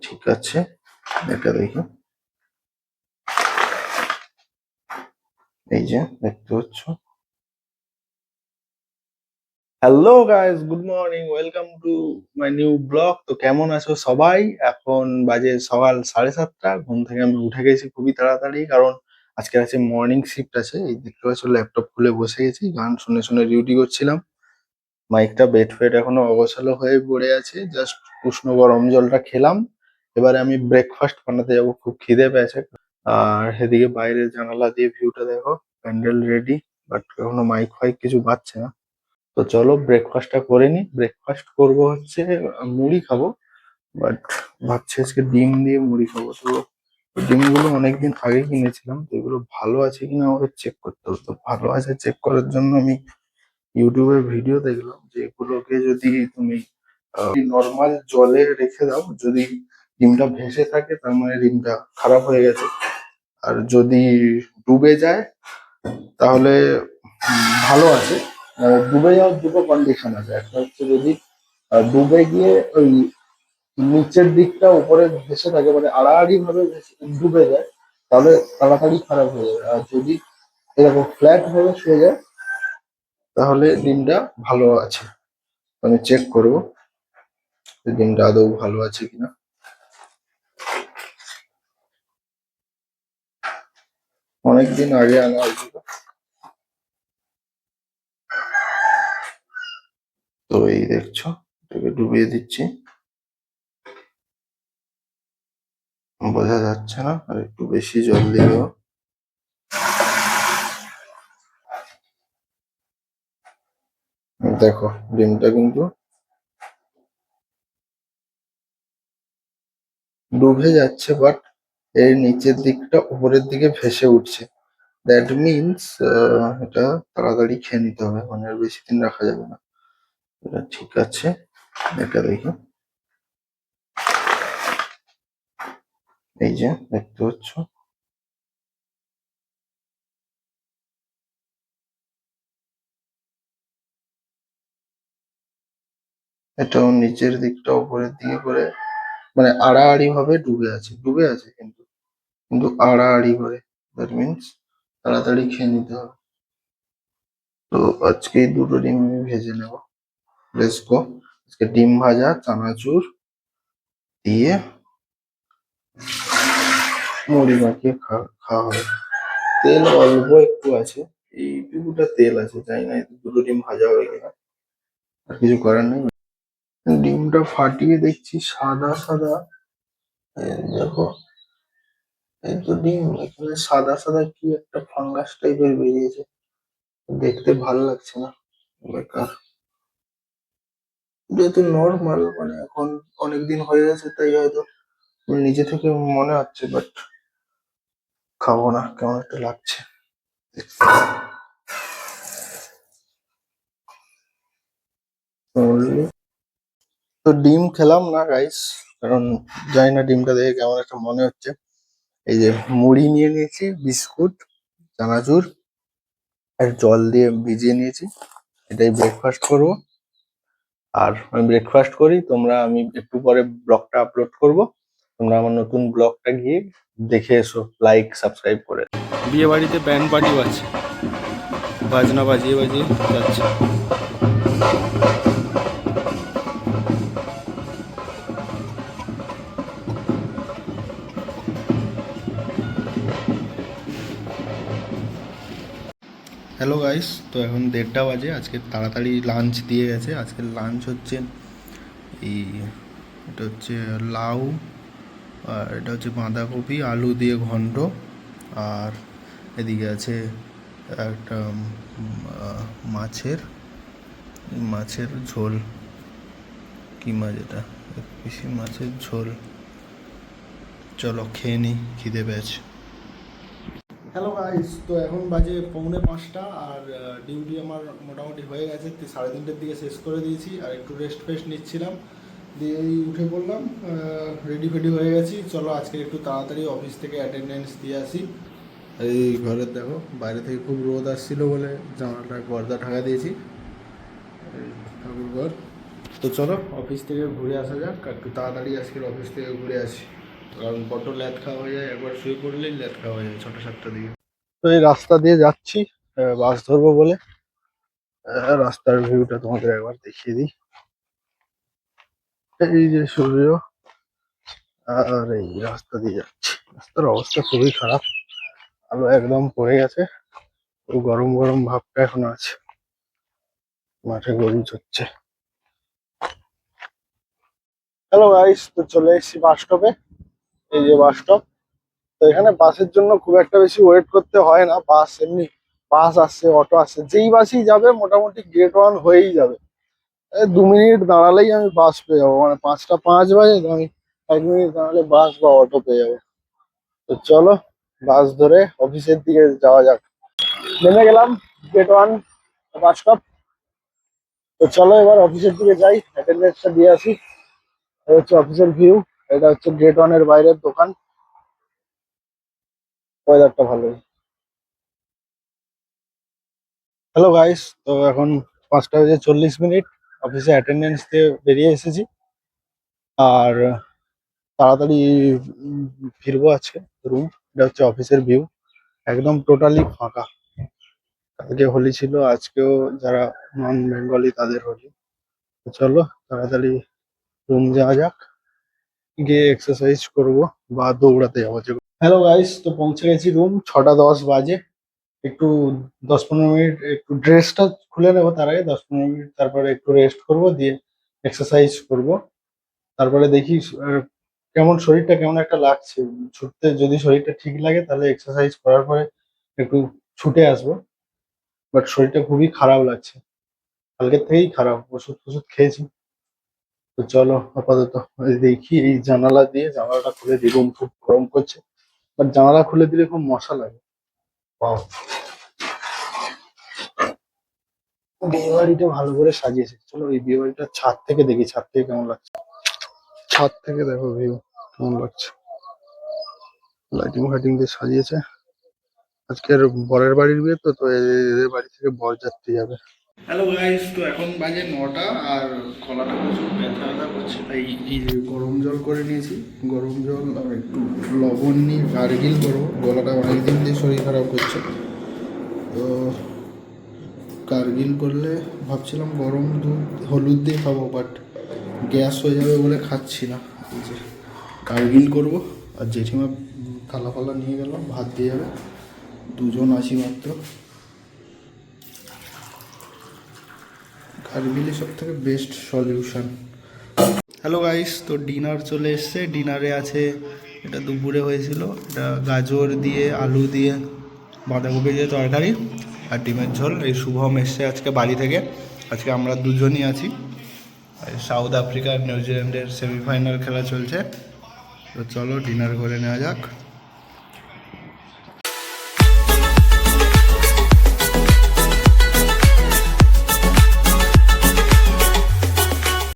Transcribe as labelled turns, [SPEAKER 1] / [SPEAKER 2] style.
[SPEAKER 1] ঠিক আছে, এটা দেখি। এই যে দেখতে পাচ্ছ। Hello guys, good morning, welcome to my new blog. তো কেমন আছো সবাই? এখন বাজে সকাল 7:30। ঘুম থেকে আমি উঠে গেছি খুবই তাড়াতাড়ি, কারণ আজকে আছে মর্নিং শিফট আছে। এই দেখতে পাচ্ছ, ল্যাপটপ খুলে বসে গেছি, গান শুনে শুনে ডিউটি করছিলাম। মাইকটা বেড ফেড এখনো অগোছালো হয়ে পড়ে আছে। জাস্ট উষ্ণ গরম জলটা খেলাম। এবারে আমি ব্রেকফাস্ট বানাতে যাবো, খুব খিদে পেয়েছে। আর এদিকে বাইরের জানালা দিয়ে ভিউটা দেখো, প্যান্ডেল রেডি, বাট এখনো মাইক ফাইক কিছু বাজছে না। তো চলো ব্রেকফাস্টটা করে নি। ব্রেকফাস্ট করব হচ্ছে মুড়ি খাবো, বাট ভাবছি আজকে ডিম দিয়ে মুড়ি খাবো। তো ডিমগুলো অনেকদিন আগে কিনেছিলাম, তো এগুলো ভালো আছে কিনা আমাকে চেক করতে হবে। তো ভালো আছে চেক করার জন্য আমি ইউটিউবে ভিডিও দেখলাম যে এগুলোকে যদি তুমি নর্মাল জলে রেখে দাও, যদি ডিমটা ভেসে থাকে তার মানে ডিমটা খারাপ হয়ে গেছে। আর যদি ডুবে যায় তাহলে ভালো আছে। ডুবে যাওয়ার দুটো কন্ডিশন আছে। একটা হচ্ছে যদি ডুবে গিয়ে ওই নিচের দিকটা উপরে ভেসে থাকে, মানে আড়াআড়ি ভাবে ডুবে যায়, তাহলে তাড়াতাড়ি খারাপ হয়ে যাবে। আর যদি এরকম ফ্ল্যাট ভাবে শুয়ে যায় তাহলে ডিমটা ভালো আছে। আমি চেক করবো যে ডিমটা আদৌ ভালো আছে কিনা। অনেকদিন আগে আনা হয়েছিল। তো এই দেখছো, এটাকে ডুবিয়ে দিচ্ছি। বোঝা যাচ্ছে না, আর একটু বেশি জল দিও। দেখো ডিমটা কিন্তু ডুবে যাচ্ছে, বাট এর নিচের দিকটা উপরের দিকে ভেসে উঠছে। দ্যাট মিনস এটা তাড়াতাড়ি খেয়ে নিতে হবে, মানে আর বেশি দিন রাখা যাবে না। এটা ঠিক আছে, এটা দেখি। এই যে দেখতে পাচ্ছ, এটাও নিচের দিকটা উপরের দিকে করে, মানে আড়াআড়ি ভাবে ডুবে আছে। ডুবে আছে কিন্তু কিন্তু আড়াআড়ি করে। দ্যাট মিনস তাড়াতাড়ি খেয়ে নিতে হবে। তো আজকে এই দুটো ডিম আমি ভেজে নেবো। Let's go. আজকে ডিম ভাজা চানাচুর দিয়ে মুড়ি মাখিয়ে খাওয়া হবে। তেল অল্প একটু আছে, এইটুকুটা তেল আছে, জানি না এতে দুটো ডিম ভাজা হবে কিনা। আর কিছু করার নেই। ডিমটা ফাটিয়ে দেখছি সাদা সাদা। দেখো, এই তো ডিম, এখানে সাদা সাদা কি একটা ফাঙ্গাস টাইপের বেরিয়েছে। দেখতে ভালো লাগছে না, বেকার। যেহেতু নর্মাল, মানে এখন অনেকদিন হয়ে গেছে তাই হয়তো নিজে থেকে মনে হচ্ছে, বাট খাবো না, কেমন একটা লাগছে। তো ডিম খেলাম না গাইস, কারণ জানি না ডিমটা দেখে কেমন একটা মনে হচ্ছে। এই যে মুড়ি নিয়ে নিয়েছি, বিস্কুট, চানাচুর আর জল দিয়ে ভিজিয়ে নিয়েছি। এটাই ব্রেকফাস্ট করব। আর আমি ব্রেকফাস্ট করি, আমি একটু পরে ব্লগটা আপলোড করব। তোমরা আমার নতুন ব্লগটা গিয়ে দেখে এসো, লাইক সাবস্ক্রাইব করে। বিয়ে বাড়িতে ব্যান্ড পার্টি বাজছে, বাজনা বাজিয়ে বাজিয়ে যাচ্ছে। হ্যালো গাইস, তো এখন 1:30 বাজে। আজকে তাড়াতাড়ি লাঞ্চ দিয়ে গেছে। আজকের লাঞ্চ হচ্ছে এই, এটা হচ্ছে লাউ, আর এটা হচ্ছে বাঁধাকপি আলু দিয়ে ঘন্ট, আর এদিকে আছে একটা মাছের মাছের ঝোল। কি মাছ এটা? পিসি মাছের ঝোল। চলো খেয়ে নিই, খিদে পেয়েছে। হ্যালো গাইস, তো এখন বাজে 4:45, আর ডিউটি আমার মোটামুটি হয়ে গেছে। 3:30টার দিকে শেষ করে দিয়েছি, আর একটু রেস্ট ফেস্ট নিচ্ছিলাম। দিয়ে এই উঠে পড়লাম, রেডি ফেডি হয়ে গেছি। চলো আজকে একটু তাড়াতাড়ি অফিস থেকে অ্যাটেন্ডেন্স দিয়ে আসি। এই ঘরের দেখো, বাইরে থেকে খুব রোদ আসছিল বলে জানালাটা পর্দা ঢাকা দিয়েছি। ঠাকুর ঘর। তো চলো অফিস থেকে ঘুরে আসা যাক, একটু তাড়াতাড়ি আজকের অফিস থেকে ঘুরে আসি, কারণ বড্ড ল্যাদ খাওয়া হয়ে যায়, একবার শুয়ে পড়লেই ল্যাদ খাওয়া হয়ে যায় 6টা-7টার দিকে। তো এই রাস্তা দিয়ে যাচ্ছি বাস ধরবো বলে। রাস্তার ভিউটা তোমাদের একবার দেখিয়ে দিই। এই যে সূর্য, আর এই রাস্তা দিয়ে যাচ্ছি। রাস্তার অবস্থা খুবই খারাপ, আলো একদম পড়ে গেছে, ও গরম গরম ভাবটা এখনো আছে। মাঠে গরু চড়ছে। হ্যালো গাইস, তো চলে এসেছি বাস স্টপে। এই যে বাস স্টপ। তো এখানে বাসের জন্য খুব একটা বেশি ওয়েট করতে হয় না, বাস এমনি বাস আসছে, অটো আসছে, যেই বাসই যাবে মোটামুটি গেট ওয়ান হয়েই যাবে। 2 মিনিট দাঁড়ালেই আমি বাস পেয়ে যাবো, মানে 5টা 5 বাজে, তো আমি 1 মিনিট দাঁড়ালে বাস বা অটো পেয়ে যাবো। তো চলো বাস ধরে অফিসের দিকে যাওয়া যাক। নেমে গেলাম গেট ওয়ান বাস স্টপ। তো চলো এবার অফিসের দিকে যাই, অ্যাটেন্ডেন্সটা দিয়ে আসি। এই হচ্ছে অফিসের ভিউ, এটা হচ্ছে গেট ওয়ানের বাইরের দোকান। ওয়েদারটা ভালোই। হ্যালো গাইস, তো এখন 5টা বেজে 40 মিনিট, অফিসে অ্যাটেন্ডেন্স দিয়ে বেরিয়ে এসেছি। আর তাড়াতাড়ি উম, ফিরবো আজকে রুম। এটা হচ্ছে অফিসের ভিউ, একদম টোটালি ফাঁকা। কালকে হোলি ছিল, আজকেও যারা নন বেঙ্গলি তাদের হোলি। তো চলো তাড়াতাড়ি রুম যাওয়া যাক, গিয়ে এক্সারসাইজ করব বা দৌড়াতে যাবো। হ্যালো গাইস, তো পৌঁছে গেছি রুম, 6টা 10 বাজে। একটু 10-15 মিনিট একটু ড্রেসটা খুলে নেবো, তার আগে 10-15 মিনিট, তারপরে একটু রেস্ট করব, দিয়ে এক্সারসাইজ করব। তারপরে দেখি কেমন শরীরটা কেমন একটা লাগছে। ছুটতে যদি শরীরটা ঠিক লাগে তাহলে এক্সারসাইজ করার পরে একটু ছুটে আসবো। বাট শরীরটা খুবই খারাপ লাগছে, কালকের থেকেই খারাপ, ওষুধ ফষুধ খেয়েছি। তো চলো আপাতত এই দেখি, এই জানালাটা খুলে দিই, রুম খুব গরম করছে, বাট জানালা খুলে দিলে খুব মশা লাগে। বাহ, বিয়ে বাড়িটা ভালো করে সাজিয়েছে। চলো এই বিয়ে বাড়িটা ছাদ থেকে দেখি, ছাদ থেকে কেমন লাগছে। ছাদ থেকে দেখো ভিউ কেমন লাগছে, লাইটিং ফাইটিং দিয়ে সাজিয়েছে। আজকের বরের বাড়ির বিয়ে, তো তো এদের বাড়ি থেকে বরযাত্রী যাবে। হ্যালো গাইস, তো এখন বাজে 9টা, আর গলাটা প্রচুর ব্যথা ব্যথা করছে, তাই এই যে গরম জল করে নিয়েছি। গরম জল আর একটু লবণ নিয়ে গার্গিল করবো, গলাটা অনেকদিন দিয়ে শরীর খারাপ করছে। তো গার্গিল করলে ভাবছিলাম গরম দুধ হলুদ দিয়ে খাবো, বাট গ্যাস হয়ে যাবে বলে খাচ্ছি না। এই যে গার্গিল করবো, আর জেঠিমা থালা ফালা নিয়ে গেল, ভাত দিয়ে যাবে। দুজন আছি মাত্র। গার্গিলই সব থেকে বেস্ট সলিউশন। হ্যালো গাইস, তো ডিনার চলে এসছে। ডিনারে আছে, এটা দুপুরে হয়েছিল, এটা গাজর দিয়ে আলু দিয়ে বাঁধাকপি দিয়ে তরকারি আর ডিমের ঝোল। এই শুভম এসছে আজকে বাড়ি থেকে, আজকে আমরা দুজনই আছি। সাউথ আফ্রিকা আর নিউজিল্যান্ডের সেমিফাইনাল খেলা চলছে। তো চলো ডিনার করে নেওয়া যাক।